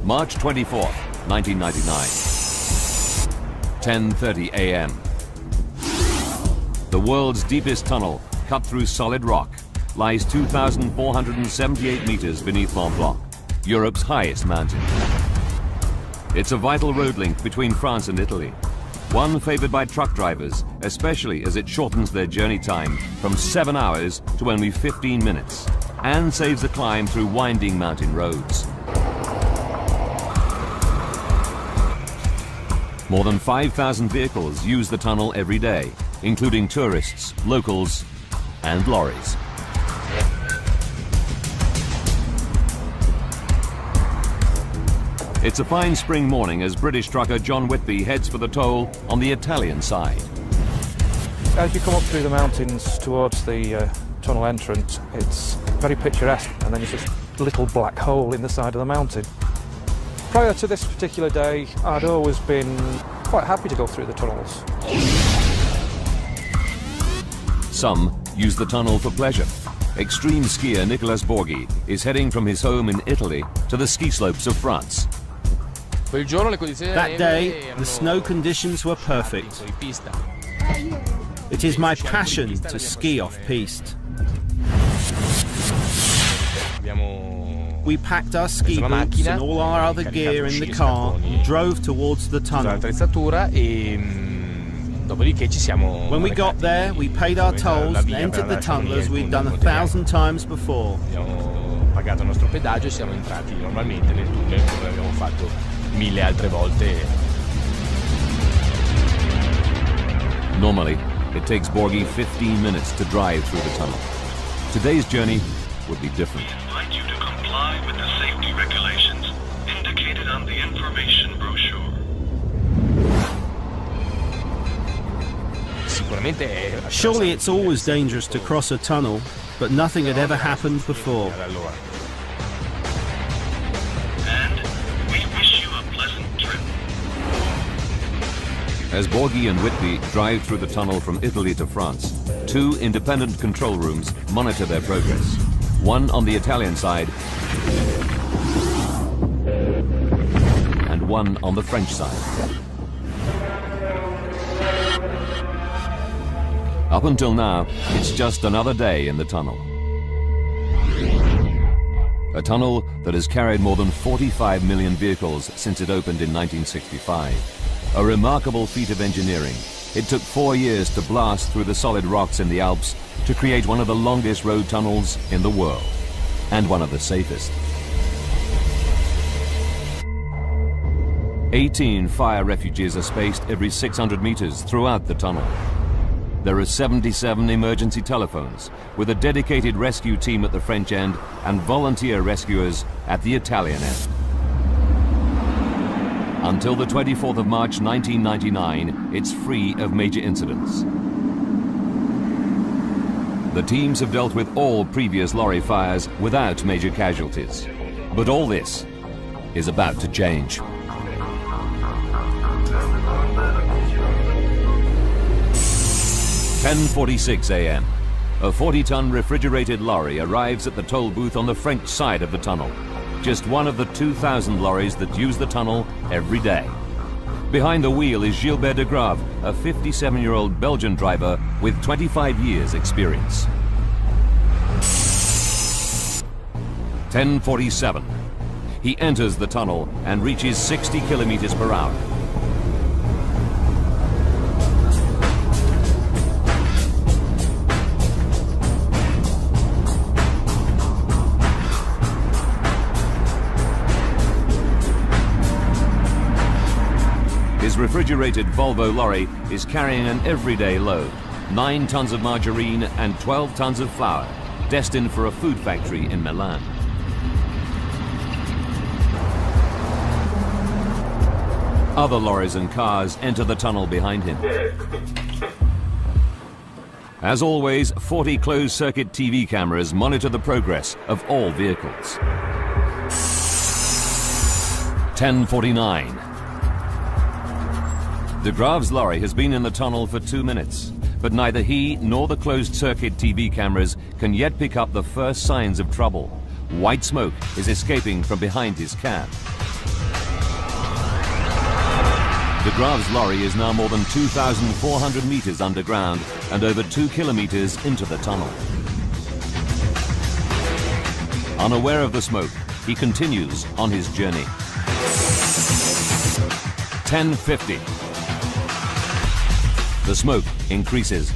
March 24th, 1999. 10:30 a.m. The world's deepest tunnel, cut through solid rock, lies 2,478 meters beneath Mont Blanc, Europe's highest mountain. It's a vital road link between France and Italy, one favored by truck drivers, especially as it shortens their journey time from 7 hours to only 15 minutes, and saves the climb through winding mountain roads. More than 5,000 vehicles use the tunnel every day, including tourists, locals, and lorries. It's a fine spring morning as British trucker John Whitby heads for the toll on the Italian side. As you come up through the mountains towards the tunnel entrance, it's very picturesque, and then there's this little black hole in the side of the mountain. Prior to this particular day, I'd always been quite happy to go through the tunnels. Some use the tunnel for pleasure. Extreme skier Nicolas Borghi is heading from his home in Italy to the ski slopes of France. That day, the snow conditions were perfect. It is my passion to ski off-piste. We packed our ski boots and all our other gear in the car and drove towards the tunnel. When we got there, we paid our tolls and entered the tunnel as we'd done 1,000 times before. Normally, it takes Borghi 15 minutes to drive through the tunnel. Today's journey would be different. We invite you to comply with the safety regulations indicated on the information brochure. Surely it's always dangerous to cross a tunnel, but nothing had ever happened before. And we wish you a pleasant trip. As Borghi and Whitby drive through the tunnel from Italy to France, two independent control rooms monitor their progress. One on the Italian side and one on the French side. Up until now, it's just another day in the tunnel. A tunnel that has carried more than 45 million vehicles since it opened in 1965. A remarkable feat of engineering. It took 4 years to blast through the solid rocks in the Alps to create one of the longest road tunnels in the world, and one of the safest. 18 fire refuges are spaced every 600 meters throughout the tunnel. There are 77 emergency telephones, with a dedicated rescue team at the French end and volunteer rescuers at the Italian end. Until the 24th of March 1999, it's free of major incidents. The teams have dealt with all previous lorry fires without major casualties. But all this is about to change. (10:46 a.m.) A 40-ton refrigerated lorry arrives at the toll booth on the French side of the tunnel. Just one of the 2,000 lorries that use the tunnel every day. Behind the wheel is Gilbert de Grave, a 57-year-old Belgian driver with 25 years experience. 10:47. He enters the tunnel and reaches 60 kilometers per hour. His refrigerated Volvo lorry is carrying an everyday load, 9 tons of margarine and 12 tons of flour, destined for a food factory in Milan. Other lorries and cars enter the tunnel behind him. As always, 40 closed-circuit TV cameras monitor the progress of all vehicles. 10:49. De Grave's lorry has been in the tunnel for 2 minutes, but neither he nor the closed-circuit TV cameras can yet pick up the first signs of trouble. White smoke is escaping from behind his cab. De Graaf's lorry is now more than 2,400 meters underground and over 2 kilometers into the tunnel. Unaware of the smoke, he continues on his journey. 10:50. The smoke increases.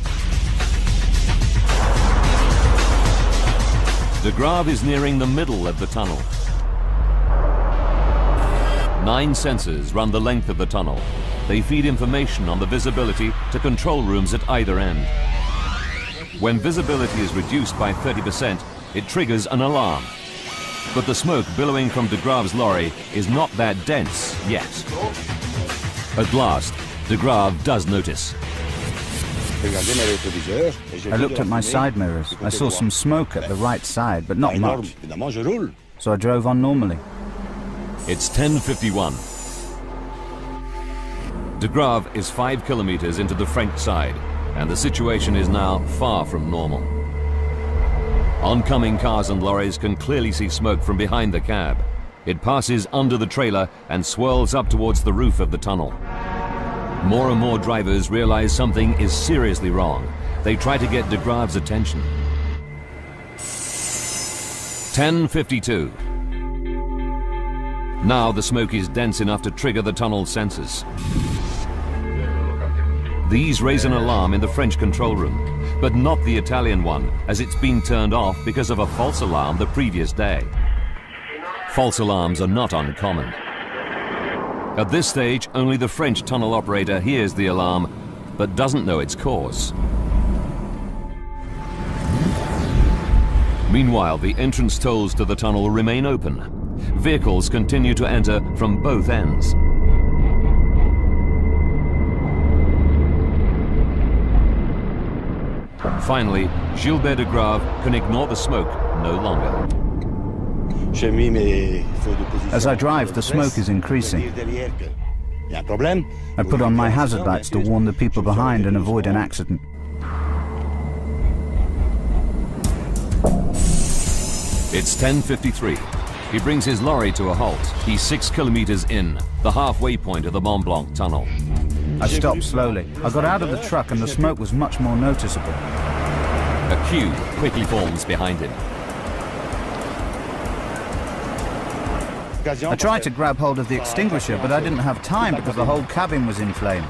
De Graaf is nearing the middle of the tunnel. 9 sensors run the length of the tunnel. They feed information on the visibility to control rooms at either end. When visibility is reduced by 30%, it triggers an alarm. But the smoke billowing from De Graaf's lorry is not that dense yet. At last, De Graaf does notice. I looked at my side mirrors. I saw some smoke at the right side, but not much. So I drove on normally. It's 10:51. De Graaf is 5 kilometers into the French side, and the situation is now far from normal. Oncoming cars and lorries can clearly see smoke from behind the cab. It passes under the trailer and swirls up towards the roof of the tunnel. More and more drivers realize something is seriously wrong. They try to get De Graaf's attention. 10:52. Now the smoke is dense enough to trigger the tunnel sensors. These raise an alarm in the French control room, but not the Italian one, as it's been turned off because of a false alarm the previous day. False alarms are not uncommon. At this stage, only the French tunnel operator hears the alarm, but doesn't know its cause. Meanwhile, the entrance tolls to the tunnel remain open. Vehicles continue to enter from both ends. Finally, Gilbert de Graaf can ignore the smoke no longer. As I drive, the smoke is increasing. I put on my hazard lights to warn the people behind and avoid an accident. It's 10:53. He brings his lorry to a halt. He's 6 kilometers in, the halfway point of the Mont Blanc Tunnel. I stopped slowly. I got out of the truck and the smoke was much more noticeable. A queue quickly forms behind him. I tried to grab hold of the extinguisher, but I didn't have time because the whole cabin was in flames.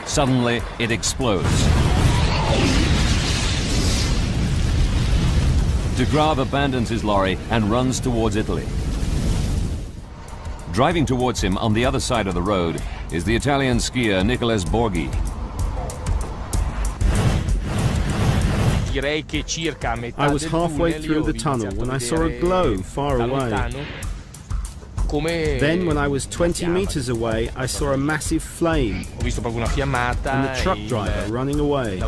Suddenly, it explodes. De Graaf abandons his lorry and runs towards Italy. Driving towards him on the other side of the road is the Italian skier Nicolas Borghi. I was halfway through the tunnel when I saw a glow far away. Then, when I was 20 meters away, I saw a massive flame and the truck driver running away.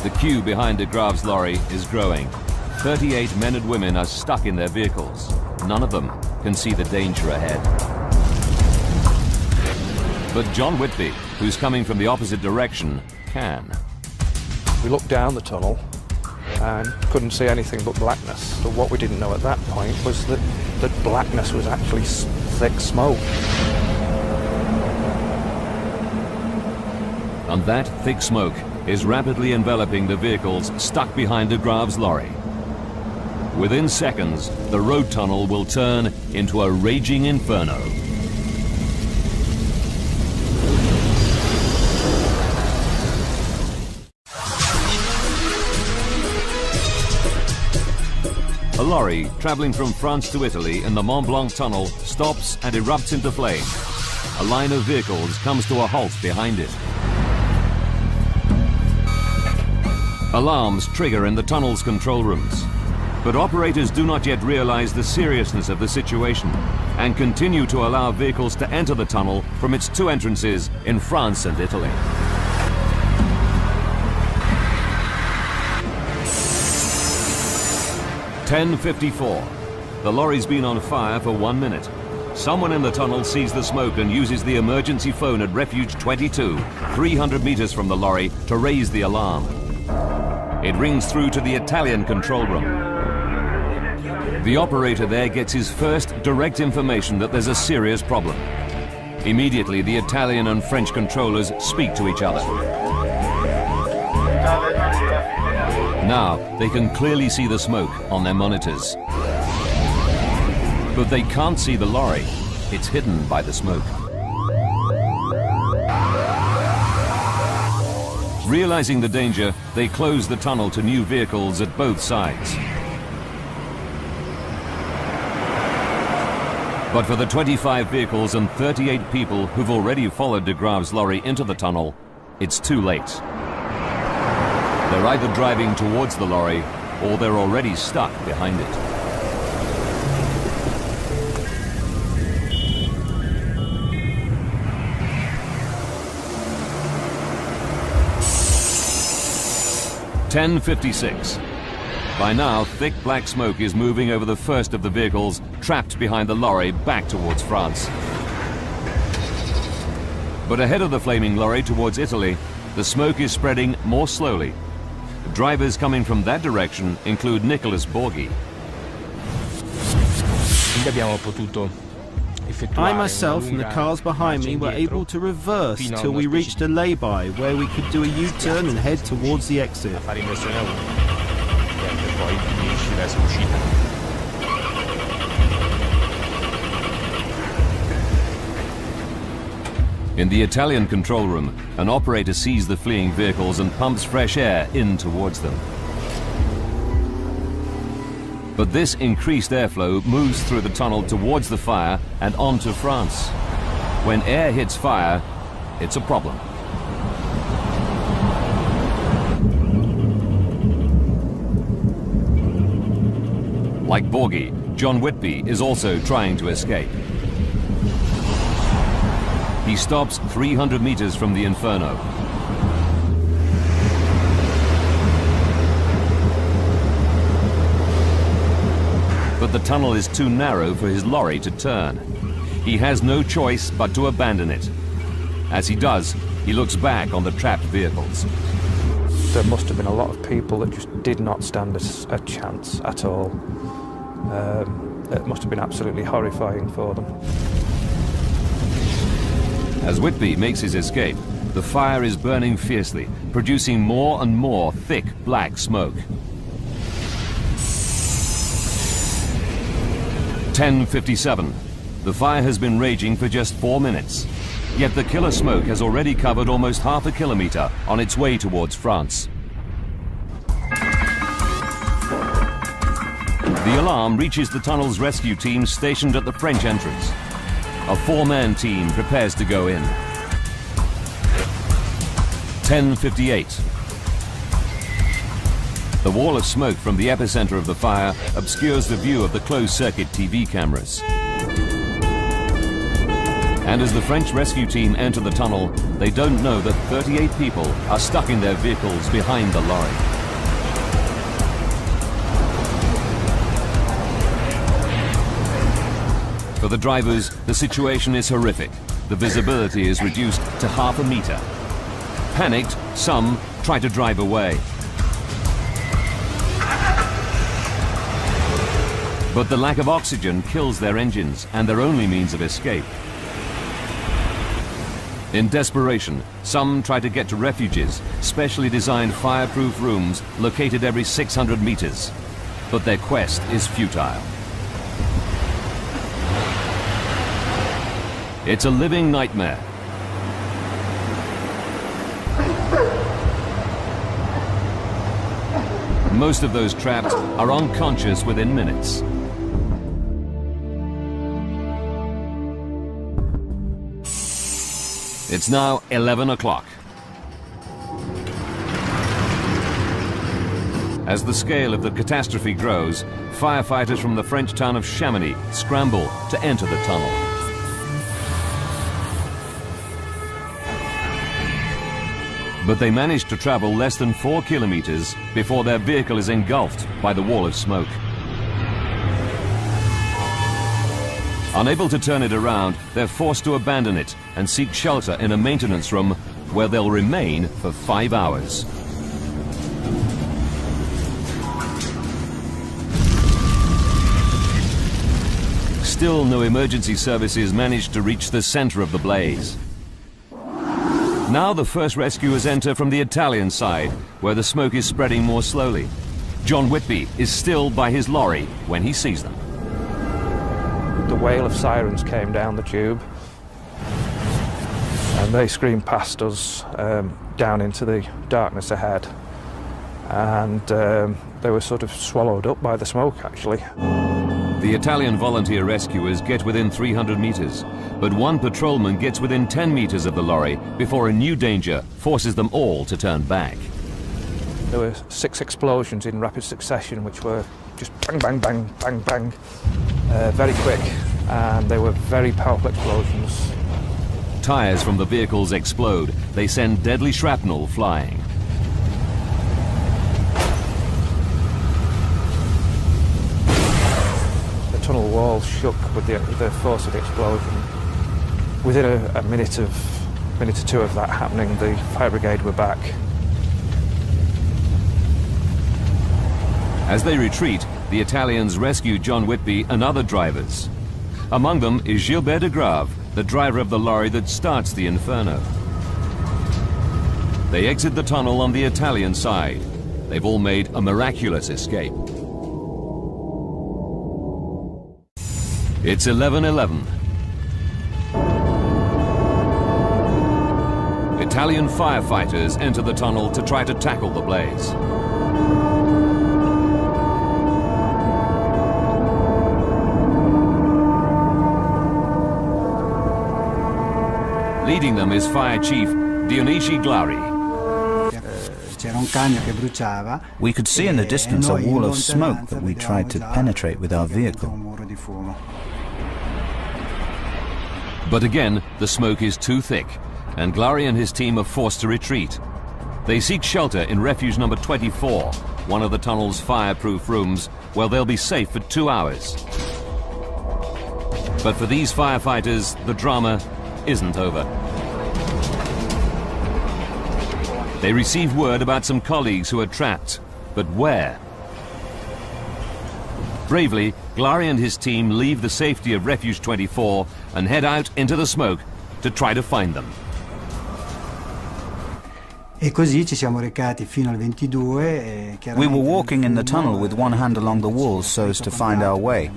The queue behind De Graaf's lorry is growing. 38 men and women are stuck in their vehicles. None of them can see the danger ahead. But John Whitby, who's coming from the opposite direction, can. We looked down the tunnel and couldn't see anything but blackness. But what we didn't know at that point was that blackness was actually thick smoke. And that thick smoke is rapidly enveloping the vehicles stuck behind De Graaf's lorry. Within seconds, the road tunnel will turn into a raging inferno. A lorry traveling from France to Italy in the Mont Blanc Tunnel stops and erupts into flame. A line of vehicles comes to a halt behind it. Alarms trigger in the tunnel's control rooms. But operators do not yet realize the seriousness of the situation and continue to allow vehicles to enter the tunnel from its 2 entrances in France and Italy. "10:54. The lorry's been on fire for 1 minute. Someone in the tunnel sees the smoke and uses the emergency phone at Refuge 22, 300 meters from the lorry, to raise the alarm. It rings through to the Italian control room. The operator there gets his first direct information that there's a serious problem. Immediately, the Italian and French controllers speak to each other. Now, they can clearly see the smoke on their monitors. But they can't see the lorry. It's hidden by the smoke. Realizing the danger, they close the tunnel to new vehicles at both sides. But for the 25 vehicles and 38 people who've already followed de Graaf's lorry into the tunnel, it's too late. They're either driving towards the lorry or they're already stuck behind it. (10:56). By now, thick black smoke is moving over the first of the vehicles trapped behind the lorry back towards France. But ahead of the flaming lorry towards Italy, the smoke is spreading more slowly. Drivers coming from that direction include Nicholas Borghi. I myself and the cars behind me were able to reverse till we reached a lay-by where we could do a U-turn and head towards the exit. In the Italian control room, an operator sees the fleeing vehicles and pumps fresh air in towards them. But this increased airflow moves through the tunnel towards the fire and onto France. When air hits fire, it's a problem. Like Borghi, John Whitby is also trying to escape. He stops 300 meters from the Inferno. But the tunnel is too narrow for his lorry to turn. He has no choice but to abandon it. As he does, he looks back on the trapped vehicles. There must have been a lot of people that just did not stand a chance at all. It must have been absolutely horrifying for them. As Whitby makes his escape, the fire is burning fiercely, producing more and more thick black smoke. 10:57. The fire has been raging for just 4 minutes. Yet the killer smoke has already covered almost half a kilometer on its way towards France. The alarm reaches the tunnel's rescue team stationed at the French entrance. A 4-man team prepares to go in. 10:58. The wall of smoke from the epicenter of the fire obscures the view of the closed-circuit TV cameras. And as the French rescue team enter the tunnel, they don't know that 38 people are stuck in their vehicles behind the lorry. For the drivers, the situation is horrific. The visibility is reduced to half a meter. Panicked, some try to drive away. But the lack of oxygen kills their engines and their only means of escape. In desperation, some try to get to refuges, specially designed fireproof rooms located every 600 meters. But their quest is futile. It's a living nightmare. Most of those trapped are unconscious within minutes. It's now 11 o'clock. As the scale of the catastrophe grows, firefighters from the French town of Chamonix scramble to enter the tunnel. But they manage to travel less than 4 kilometers before their vehicle is engulfed by the wall of smoke. Unable to turn it around, they're forced to abandon it and seek shelter in a maintenance room where they'll remain for 5 hours. Still, no emergency services managed to reach the center of the blaze. Now the first rescuers enter from the Italian side, where the smoke is spreading more slowly. John Whitby is still by his lorry when he sees them. The wail of sirens came down the tube, and they screamed past us down into the darkness ahead. And they were sort of swallowed up by the smoke, actually. The Italian volunteer rescuers get within 300 meters, but one patrolman gets within 10 meters of the lorry before a new danger forces them all to turn back. There were 6 explosions in rapid succession, which were just bang, bang, bang, bang, bang, very quick, and they were very powerful explosions. Tires from the vehicles explode. They send deadly shrapnel flying. The tunnel walls shook with the force of the explosion. Within a minute or two of that happening, the fire brigade were back. As they retreat, the Italians rescue John Whitby and other drivers. Among them is Gilbert de Grave, the driver of the lorry that starts the Inferno. They exit the tunnel on the Italian side. They've all made a miraculous escape. It's 11:11. Italian firefighters enter the tunnel to try to tackle the blaze. Leading them is Fire Chief Dionigi Glari. We could see in the distance a wall of smoke that we tried to penetrate with our vehicle. But again, the smoke is too thick, and Glari and his team are forced to retreat. They seek shelter in refuge number 24, one of the tunnel's fireproof rooms, where they'll be safe for 2 hours. But for these firefighters, the drama isn't over. They receive word about some colleagues who are trapped, but where? Bravely, Glari and his team leave the safety of Refuge 24 and head out into the smoke to try to find them. We were walking in the tunnel with one hand along the walls so as to find our way.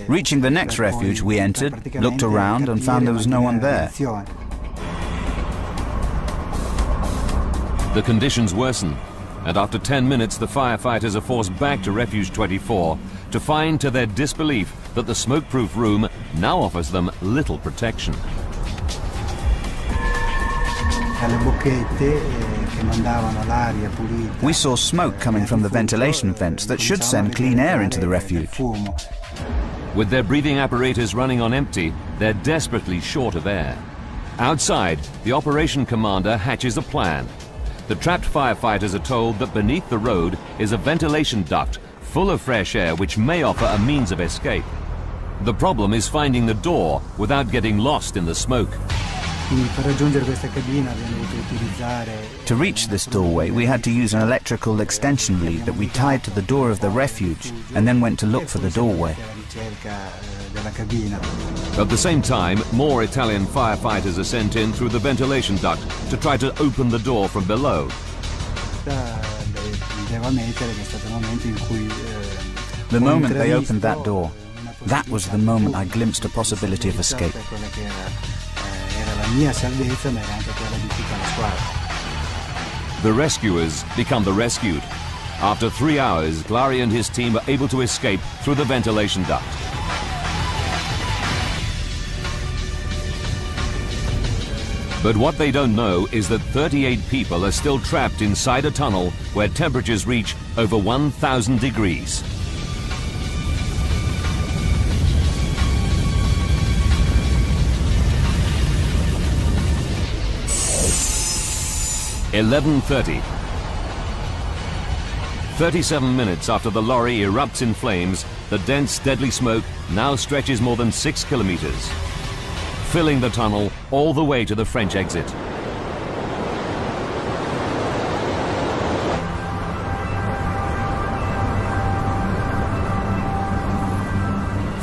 Reaching the next refuge, we entered, looked around and found there was no one there. The conditions worsen, and after 10 minutes the firefighters are forced back to Refuge 24 to find to their disbelief that the smoke-proof room now offers them little protection. We saw smoke coming from the ventilation vents that should send clean air into the refuge. With their breathing apparatus running on empty, they're desperately short of air. Outside, the operation commander hatches a plan. The trapped firefighters are told that beneath the road is a ventilation duct full of fresh air which may offer a means of escape. The problem is finding the door without getting lost in the smoke. To reach this doorway, we had to use an electrical extension lead that we tied to the door of the refuge and then went to look for the doorway. At the same time, more Italian firefighters are sent in through the ventilation duct to try to open the door from below. The moment they opened that door, that was the moment I glimpsed a possibility of escape. The rescuers become the rescued. After 3 hours, Glari and his team are able to escape through the ventilation duct. But what they don't know is that 38 people are still trapped inside a tunnel where temperatures reach over 1,000 degrees. (11:30). 37 minutes after the lorry erupts in flames, the dense, deadly smoke now stretches more than 6 kilometers, filling the tunnel all the way to the French exit.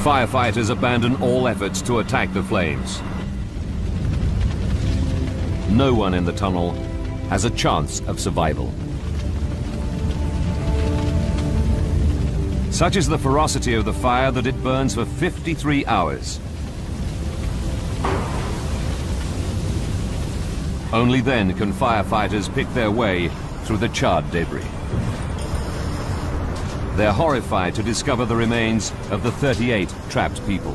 Firefighters abandon all efforts to attack the flames. No one in the tunnel has a chance of survival. Such is the ferocity of the fire that it burns for 53 hours. Only then can firefighters pick their way through the charred debris. They're horrified to discover the remains of the 38 trapped people.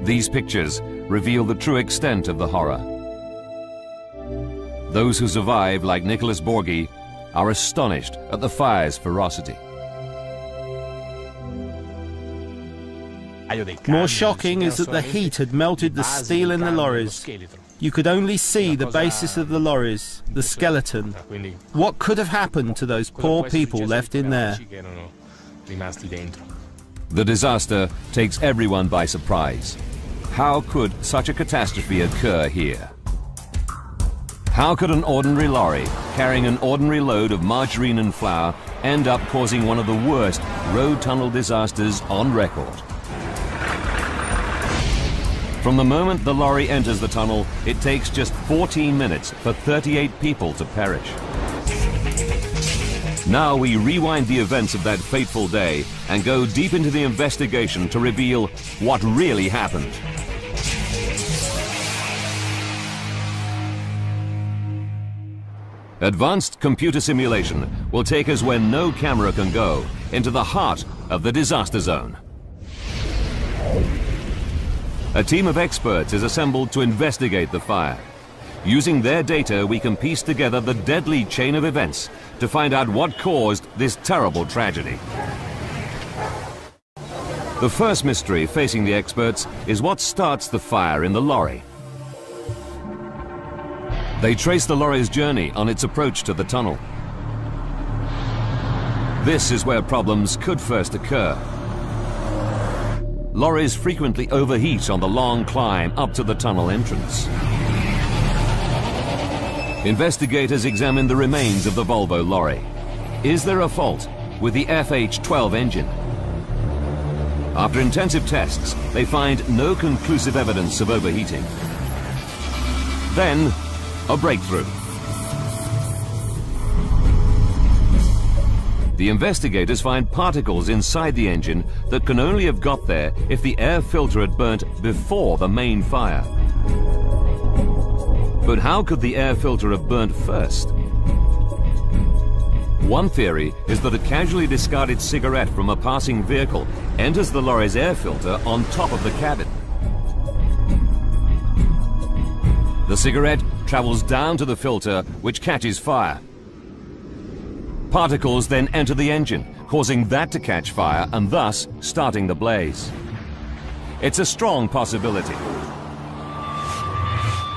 These pictures reveal the true extent of the horror. Those who survive, like Nicholas Borghi, are astonished at the fire's ferocity. More shocking is that the heat had melted the steel in the lorries. You could only see the basis of the lorries, the skeleton. What could have happened to those poor people left in there? The disaster takes everyone by surprise. How could such a catastrophe occur here? How could an ordinary lorry carrying an ordinary load of margarine and flour end up causing one of the worst road tunnel disasters on record? From the moment the lorry enters the tunnel, it takes just 14 minutes for 38 people to perish. Now we rewind the events of that fateful day and go deep into the investigation to reveal what really happened. Advanced computer simulation will take us where no camera can go, into the heart of the disaster zone. A team of experts is assembled to investigate the fire. Using their data, we can piece together the deadly chain of events to find out what caused this terrible tragedy. The first mystery facing the experts is what starts the fire in the lorry. They trace the lorry's journey on its approach to the tunnel. This is where problems could first occur. Lorries frequently overheat on the long climb up to the tunnel entrance. Investigators examine the remains of the Volvo lorry. Is there a fault with the FH12 engine? After intensive tests, they find no conclusive evidence of overheating. Then, a breakthrough. The investigators find particles inside the engine that can only have got there if the air filter had burnt before the main fire. But how could the air filter have burnt first? One theory is that a casually discarded cigarette from a passing vehicle enters the lorry's air filter on top of the cabin. The cigarette travels down to the filter, which catches fire. Particles then enter the engine, causing that to catch fire and thus starting the blaze. It's a strong possibility.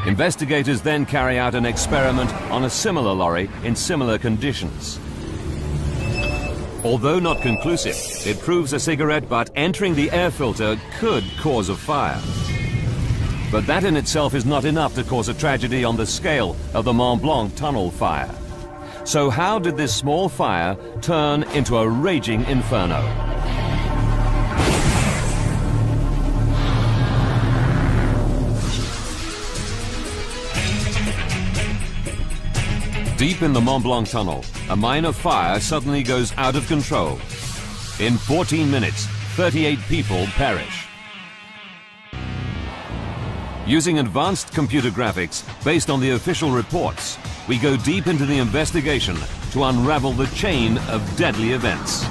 Investigators then carry out an experiment on a similar lorry in similar conditions. Although not conclusive, it proves a cigarette butt entering the air filter could cause a fire. But that in itself is not enough to cause a tragedy on the scale of the Mont Blanc Tunnel fire. So how did this small fire turn into a raging inferno? Deep in the Mont Blanc Tunnel, a minor fire suddenly goes out of control. In 14 minutes, 38 people perish. Using advanced computer graphics based on the official reports, we go deep into the investigation to unravel the chain of deadly events.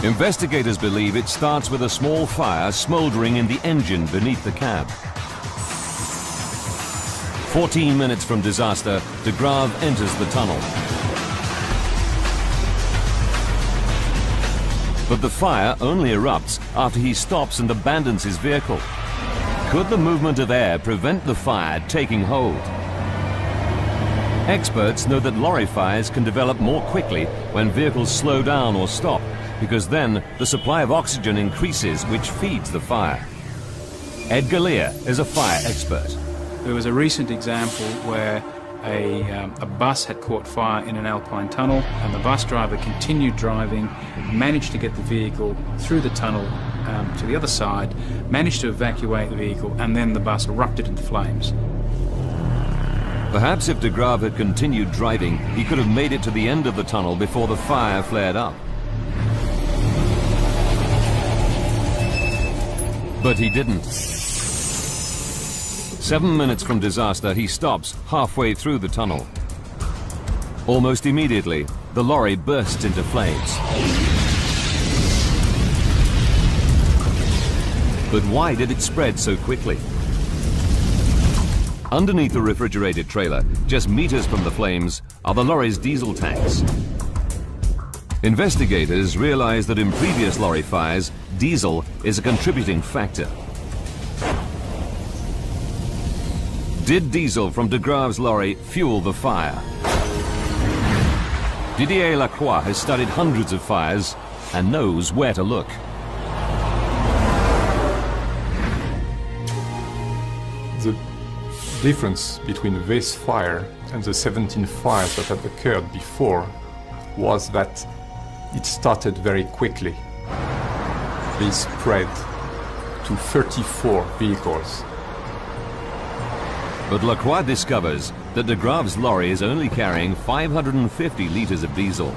Investigators believe it starts with a small fire smoldering in the engine beneath the cab. 14 minutes from disaster, de Grave enters the tunnel. But the fire only erupts after he stops and abandons his vehicle. Could the movement of air prevent the fire taking hold? Experts know that lorry fires can develop more quickly when vehicles slow down or stop, because then the supply of oxygen increases, which feeds the fire. Ed Galea is a fire expert. There was a recent example where a bus had caught fire in an alpine tunnel, and the bus driver continued driving, managed to get the vehicle through the tunnel to the other side, managed to evacuate the vehicle, and then the bus erupted into flames. Perhaps if de Graaf had continued driving, he could have made it to the end of the tunnel before the fire flared up. But he didn't. 7 minutes from disaster, he stops halfway through the tunnel. Almost immediately, the lorry bursts into flames. But why did it spread so quickly? Underneath the refrigerated trailer, just meters from the flames, are the lorry's diesel tanks. Investigators realize that in previous lorry fires, diesel is a contributing factor. Did diesel from de Graaf's lorry fuel the fire? Didier Lacroix has studied hundreds of fires and knows where to look. The difference between this fire and the 17 fires that had occurred before was that it started very quickly. They spread to 34 vehicles. But Lacroix discovers that de Graaf's lorry is only carrying 550 liters of diesel.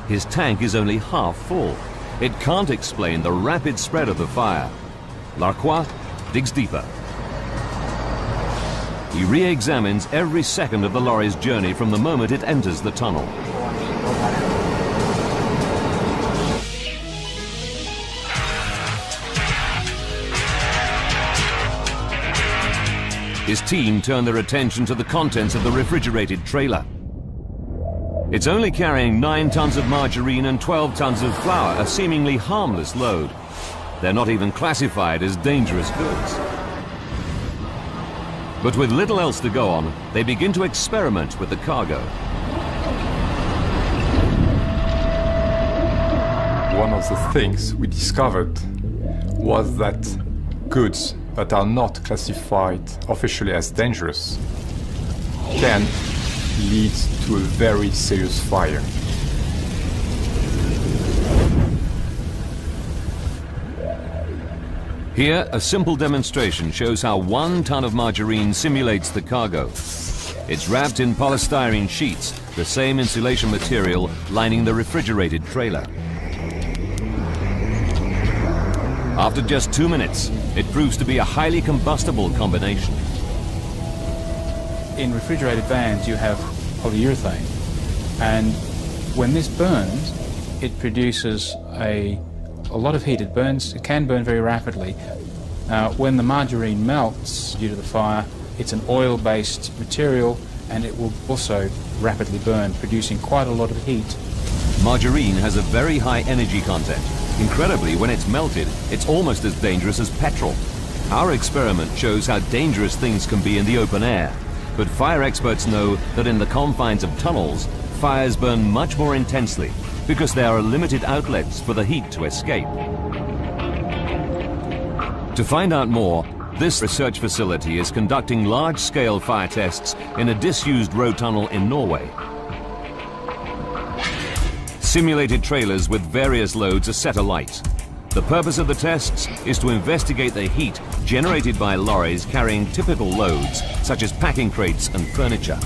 His tank is only half full. It can't explain the rapid spread of the fire. Lacroix digs deeper. He re-examines every second of the lorry's journey from the moment it enters the tunnel. His team turn their attention to the contents of the refrigerated trailer. It's only carrying 9 tons of margarine and 12 tons of flour, a seemingly harmless load. They're not even classified as dangerous goods. But with little else to go on, they begin to experiment with the cargo. One of the things we discovered was that goods that are not classified officially as dangerous can lead to a very serious fire. Here, a simple demonstration shows how 1 ton of margarine simulates the cargo. It's wrapped in polystyrene sheets, the same insulation material lining the refrigerated trailer. After just 2 minutes, it proves to be a highly combustible combination. In refrigerated vans, you have polyurethane, and when this burns, it produces a lot of heat. It can burn very rapidly. When the margarine melts due to the fire, it's an oil-based material, and it will also rapidly burn, producing quite a lot of heat. Margarine has a very high energy content. Incredibly, when it's melted, it's almost as dangerous as petrol. Our experiment shows how dangerous things can be in the open air. But fire experts know that in the confines of tunnels, fires burn much more intensely because there are limited outlets for the heat to escape. To find out more, this research facility is conducting large-scale fire tests in a disused road tunnel in Norway. Simulated trailers with various loads are set alight. The purpose of the tests is to investigate the heat generated by lorries carrying typical loads, such as packing crates and furniture.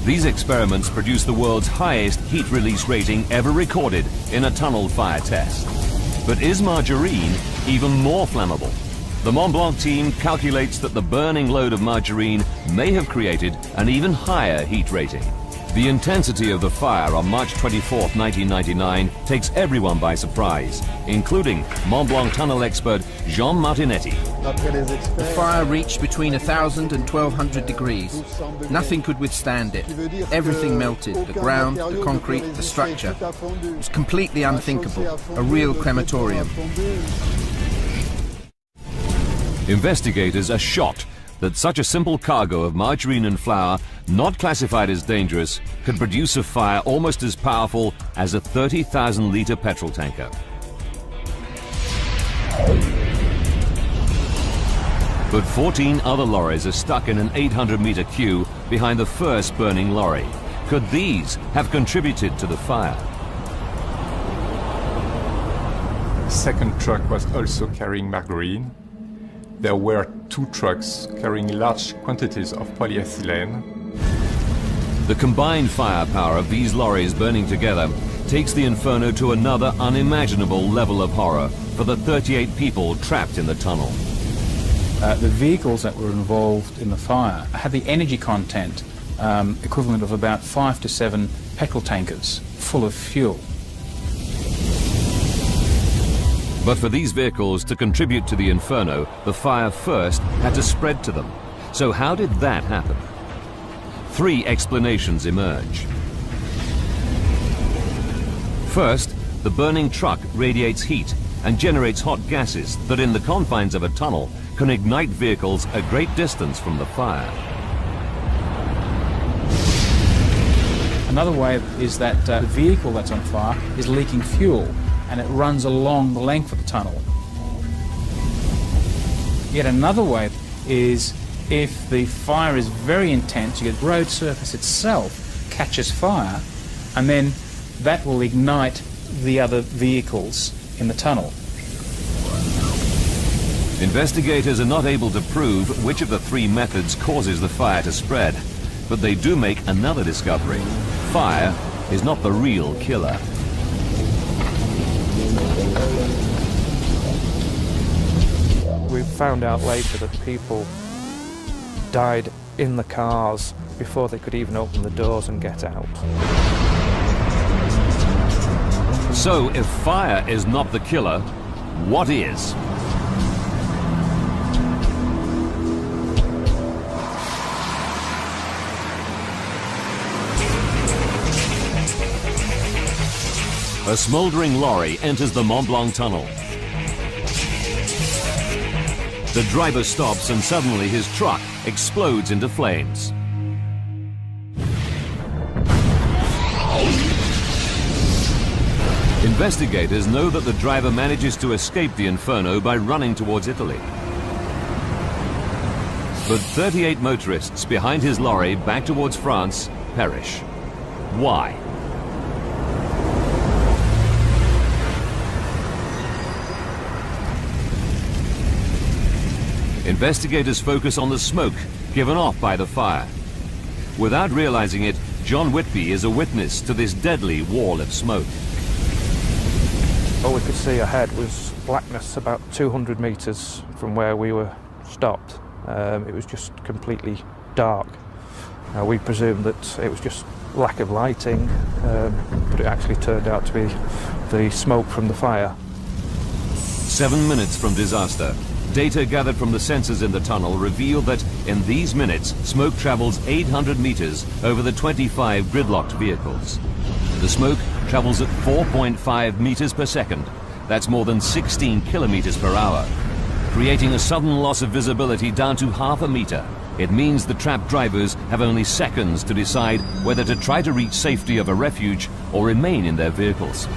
These experiments produce the world's highest heat release rating ever recorded in a tunnel fire test. But is margarine even more flammable? The Mont Blanc team calculates that the burning load of margarine may have created an even higher heat rating. The intensity of the fire on March 24, 1999 takes everyone by surprise, including Mont Blanc tunnel expert Jean Martinetti. The fire reached between 1,000 and 1,200 degrees. Nothing could withstand it. Everything melted, the ground, the concrete, the structure. It was completely unthinkable, a real crematorium. Investigators are shocked that such a simple cargo of margarine and flour, not classified as dangerous, could produce a fire almost as powerful as a 30,000-litre petrol tanker. But 14 other lorries are stuck in an 800-meter queue behind the first burning lorry. Could these have contributed to the fire? The second truck was also carrying margarine. There were 2 trucks carrying large quantities of polyethylene. The combined firepower of these lorries burning together takes the Inferno to another unimaginable level of horror for the 38 people trapped in the tunnel. The vehicles that were involved in the fire had the energy content equivalent of about 5 to 7 petrol tankers full of fuel. But for these vehicles to contribute to the Inferno, the fire first had to spread to them. So how did that happen? 3 explanations emerge. First, the burning truck radiates heat and generates hot gases that in the confines of a tunnel can ignite vehicles a great distance from the fire. Another way is that the vehicle that's on fire is leaking fuel, and it runs along the length of the tunnel. Yet another way is if the fire is very intense, the road surface itself catches fire, and then that will ignite the other vehicles in the tunnel. Investigators are not able to prove which of the 3 methods causes the fire to spread, but they do make another discovery. Fire is not the real killer. We found out later that people died in the cars before they could even open the doors and get out. So if fire is not the killer, what is? A smoldering lorry enters the Mont Blanc Tunnel. The driver stops and suddenly his truck explodes into flames. Investigators know that the driver manages to escape the Inferno by running towards Italy. But 38 motorists behind his lorry back towards France perish. Why? Investigators focus on the smoke given off by the fire. Without realizing it, John Whitby is a witness to this deadly wall of smoke. All we could see ahead was blackness about 200 metres from where we were stopped. It was just completely dark. We presumed that it was just lack of lighting, but it actually turned out to be the smoke from the fire. 7 minutes from disaster. Data gathered from the sensors in the tunnel reveal that in these minutes, smoke travels 800 meters over the 25 gridlocked vehicles. The smoke travels at 4.5 meters per second. That's more than 16 kilometers per hour, creating a sudden loss of visibility down to half a meter. It means the trapped drivers have only seconds to decide whether to try to reach safety of a refuge or remain in their vehicles.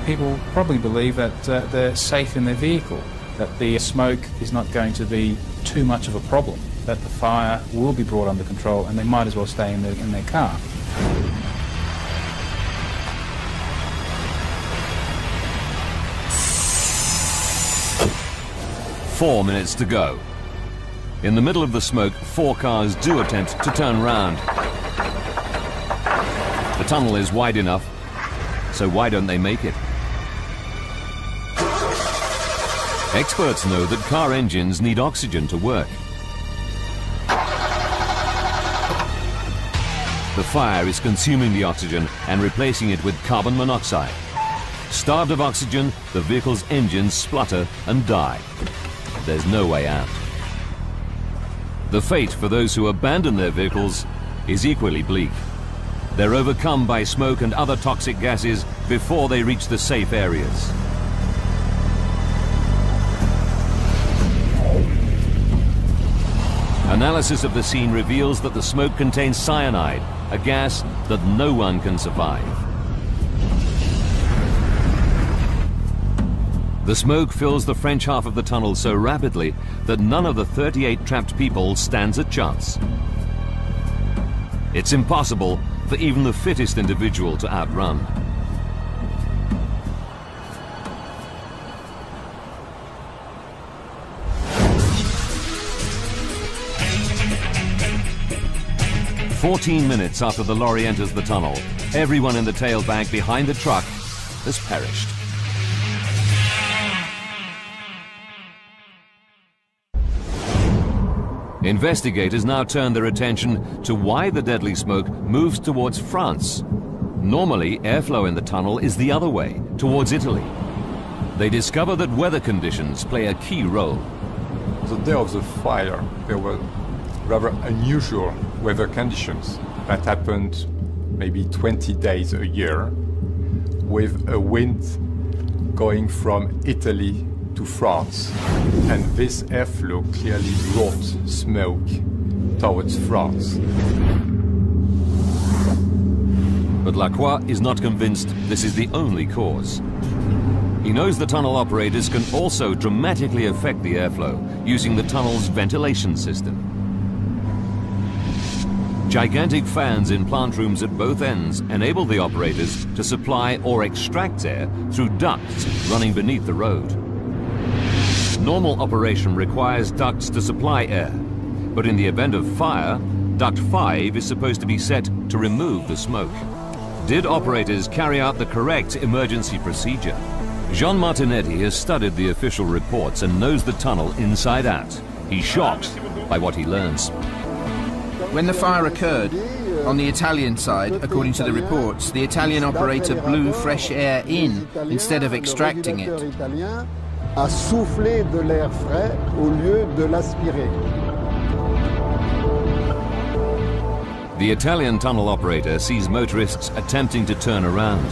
People probably believe that they're safe in their vehicle, that the smoke is not going to be too much of a problem, that the fire will be brought under control and they might as well stay in their car. Four minutes to go. In the middle of the smoke, 4 cars do attempt to turn round. The tunnel is wide enough, so why don't they make it? Experts know that car engines need oxygen to work. The fire is consuming the oxygen and replacing it with carbon monoxide. Starved of oxygen, the vehicle's engines splutter and die. There's no way out. The fate for those who abandon their vehicles is equally bleak. They're overcome by smoke and other toxic gases before they reach the safe areas. Analysis of the scene reveals that the smoke contains cyanide, a gas that no one can survive. The smoke fills the French half of the tunnel so rapidly that none of the 38 trapped people stands a chance. It's impossible for even the fittest individual to outrun. "14 minutes after the lorry enters the tunnel, everyone in the tailbank behind the truck has perished. Investigators now turn their attention to why the deadly smoke moves towards France. Normally, airflow in the tunnel is the other way, towards Italy. They discover that weather conditions play a key role. The day of the fire, there were rather unusual weather conditions that happened maybe 20 days a year, with a wind going from Italy to France, and this airflow clearly brought smoke towards France. But Lacroix is not convinced this is the only cause. He knows the tunnel operators can also dramatically affect the airflow using the tunnel's ventilation system. Gigantic fans in plant rooms at both ends enable the operators to supply or extract air through ducts running beneath the road. Normal operation requires ducts to supply air, but in the event of fire, duct 5 is supposed to be set to remove the smoke. Did operators carry out the correct emergency procedure? Jean Martinetti has studied the official reports and knows the tunnel inside out. He's shocked by what he learns. When the fire occurred, on the Italian side, according to the reports, the Italian operator blew fresh air in instead of extracting it. A soufflé de l'air frais au lieu de l'aspirer. The Italian tunnel operator sees motorists attempting to turn around.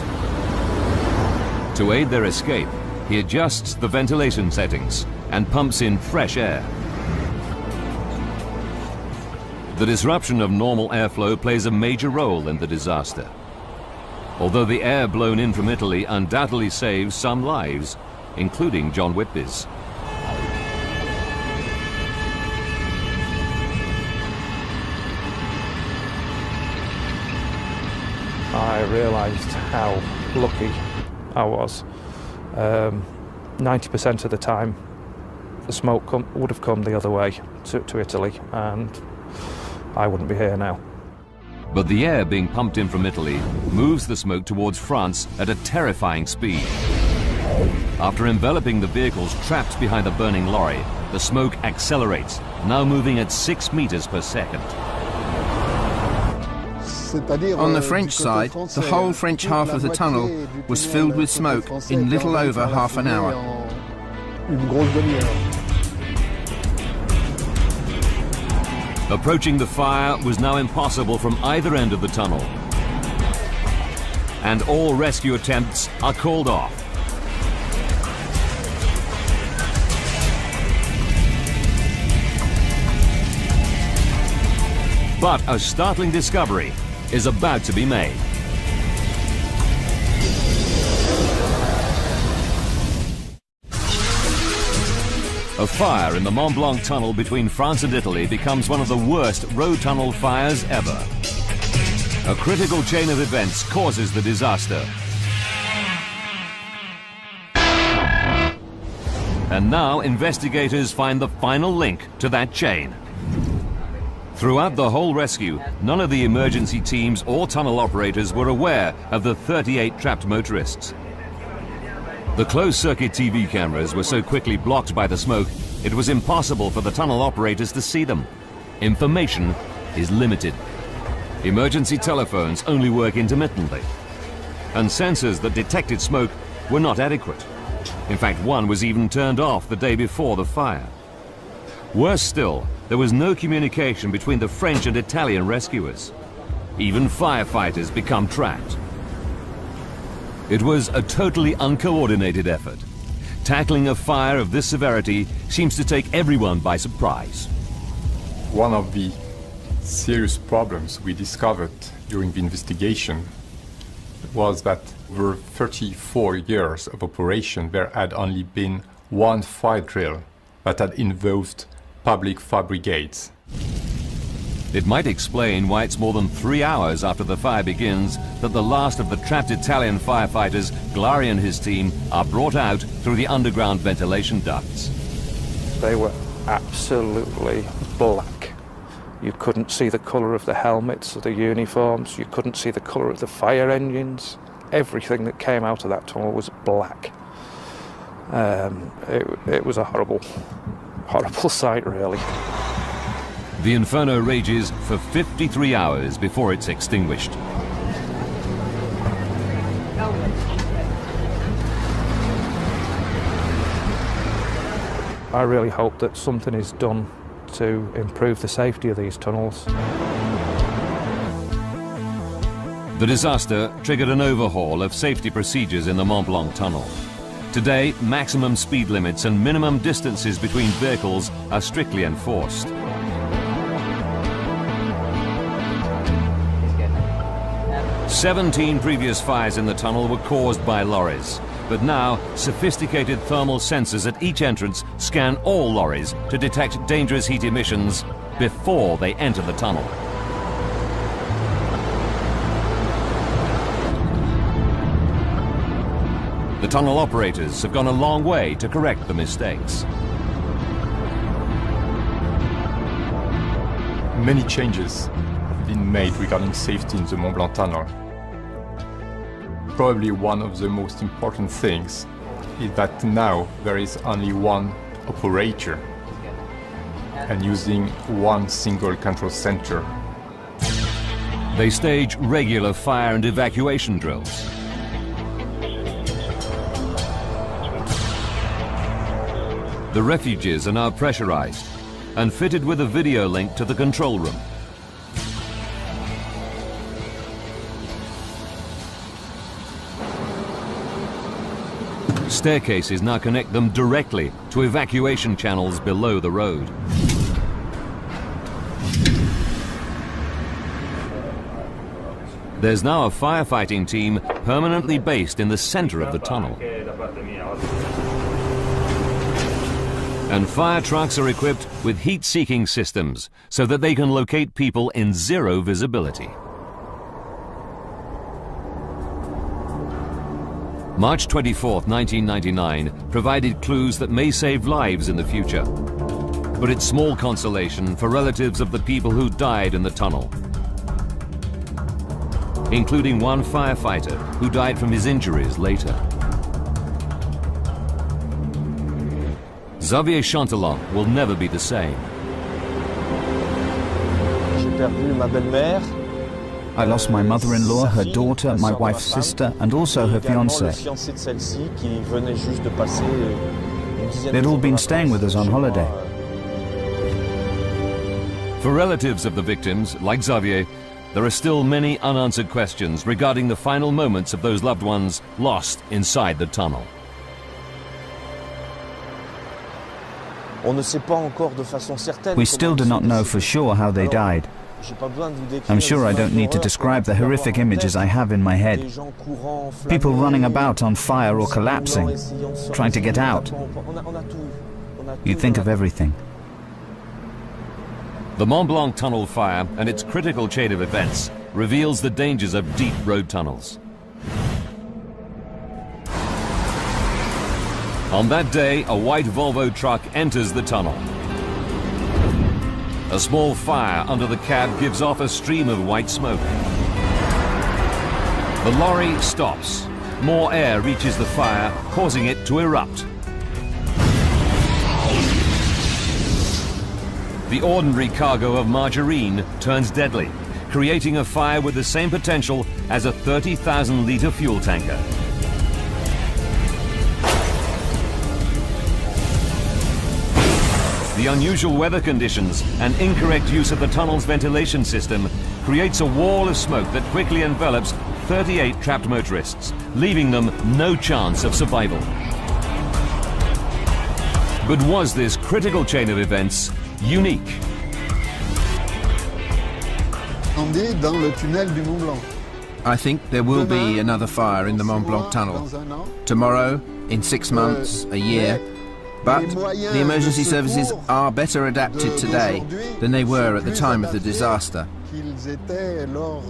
To aid their escape, he adjusts the ventilation settings and pumps in fresh air. The disruption of normal airflow plays a major role in the disaster. Although the air blown in from Italy undoubtedly saves some lives, including John Whitby's. I realised how lucky I was. 90% of the time, the smoke would have come the other way to Italy, and I wouldn't be here now. But the air being pumped in from Italy moves the smoke towards France at a terrifying speed. After enveloping the vehicles trapped behind the burning lorry, the smoke accelerates, now moving at 6 meters per second. On the French side, the whole French half of the tunnel was filled with smoke in little over half an hour. Approaching the fire was now impossible from either end of the tunnel, and all rescue attempts are called off. But a startling discovery is about to be made. A fire in the Mont Blanc Tunnel between France and Italy becomes one of the worst road tunnel fires ever. A critical chain of events causes the disaster. And now investigators find the final link to that chain. Throughout the whole rescue, none of the emergency teams or tunnel operators were aware of the 38 trapped motorists. The closed-circuit TV cameras were so quickly blocked by the smoke, it was impossible for the tunnel operators to see them. Information is limited. Emergency telephones only work intermittently. And sensors that detected smoke were not adequate. In fact, one was even turned off the day before the fire. Worse still, there was no communication between the French and Italian rescuers. Even firefighters become trapped. It was a totally uncoordinated effort. Tackling a fire of this severity seems to take everyone by surprise. One of the serious problems we discovered during the investigation was that over 34 years of operation, there had only been one fire drill that had involved public fire brigades. It might explain why it's more than 3 hours after the fire begins that the last of the trapped Italian firefighters, Glari and his team, are brought out through the underground ventilation ducts. They were absolutely black. You couldn't see the colour of the helmets or the uniforms. You couldn't see the colour of the fire engines. Everything that came out of that tunnel was black. It was a horrible sight, really. The Inferno rages for 53 hours before it's extinguished. I really hope that something is done to improve the safety of these tunnels. The disaster triggered an overhaul of safety procedures in the Mont Blanc Tunnel. Today, maximum speed limits and minimum distances between vehicles are strictly enforced. "17 previous fires in the tunnel were caused by lorries, but now sophisticated thermal sensors at each entrance scan all lorries to detect dangerous heat emissions before they enter the tunnel." The tunnel operators have gone a long way to correct the mistakes. Many changes have been made regarding safety in the Mont Blanc Tunnel. Probably one of the most important things is that now there is only one operator and using one single control center. They stage regular fire and evacuation drills. The refuges are now pressurized and fitted with a video link to the control room. Staircases now connect them directly to evacuation channels below the road. There's now a firefighting team permanently based in the center of the tunnel. And fire trucks are equipped with heat-seeking systems so that they can locate people in zero visibility. March 24th, 1999 provided clues that may save lives in the future. But it's small consolation for relatives of the people who died in the tunnel, including one firefighter who died from his injuries later. Xavier Chantelant will never be the same. I lost my mother-in-law, her daughter, my wife's sister, and also her fiancé. They'd all been staying with us on holiday. For relatives of the victims, like Xavier, there are still many unanswered questions regarding the final moments of those loved ones lost inside the tunnel. We still do not know for sure how they died. I'm sure I don't need to describe the horrific images I have in my head. People running about on fire or collapsing, trying to get out. You think of everything. The Mont Blanc Tunnel fire and its critical chain of events reveals the dangers of deep road tunnels. On that day, a white Volvo truck enters the tunnel. A small fire under the cab gives off a stream of white smoke. The lorry stops. More air reaches the fire, causing it to erupt. The ordinary cargo of margarine turns deadly, creating a fire with the same potential as a 30,000-litre fuel tanker. The unusual weather conditions and incorrect use of the tunnel's ventilation system creates a wall of smoke that quickly envelops 38 trapped motorists, leaving them no chance of survival. But was this critical chain of events unique? Dans le tunnel du Mont Blanc. I think there will be another fire in the Mont Blanc Tunnel. Tomorrow, in 6 months, a year. But the emergency services are better adapted today than they were at the time of the disaster.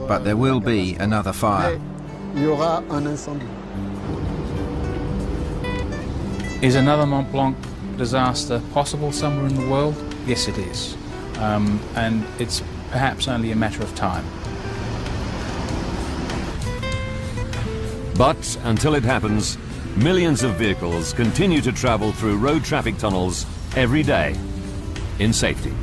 But there will be another fire. Is another Mont Blanc disaster possible somewhere in the world? Yes, it is. And it's perhaps only a matter of time. But until it happens, millions of vehicles continue to travel through road traffic tunnels every day in safety.